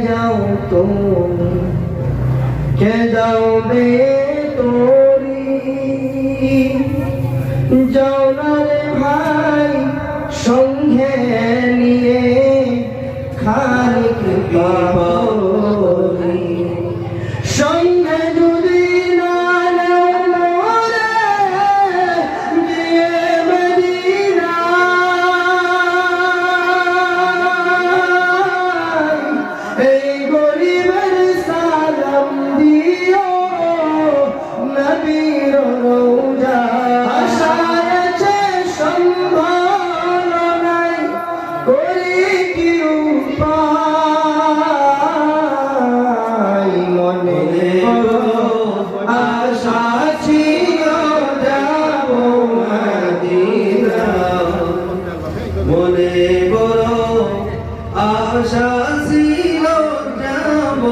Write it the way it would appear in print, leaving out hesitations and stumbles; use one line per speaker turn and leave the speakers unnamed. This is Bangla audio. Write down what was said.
যাও তুমি কে যাও রে তোরি যাও না রে ভাই সঙ্গে নিয়ে খানিক পাবি সঙ্গে যদি না নাও রে গিয়ে মদিনা এই গরিবের সালাম দিও নবীর রওজা আশায় আছে সম্বল নাই করি কি উপায় মনে আশা ছিল যাব মদিনা মনে বড় আশা ছিল যাব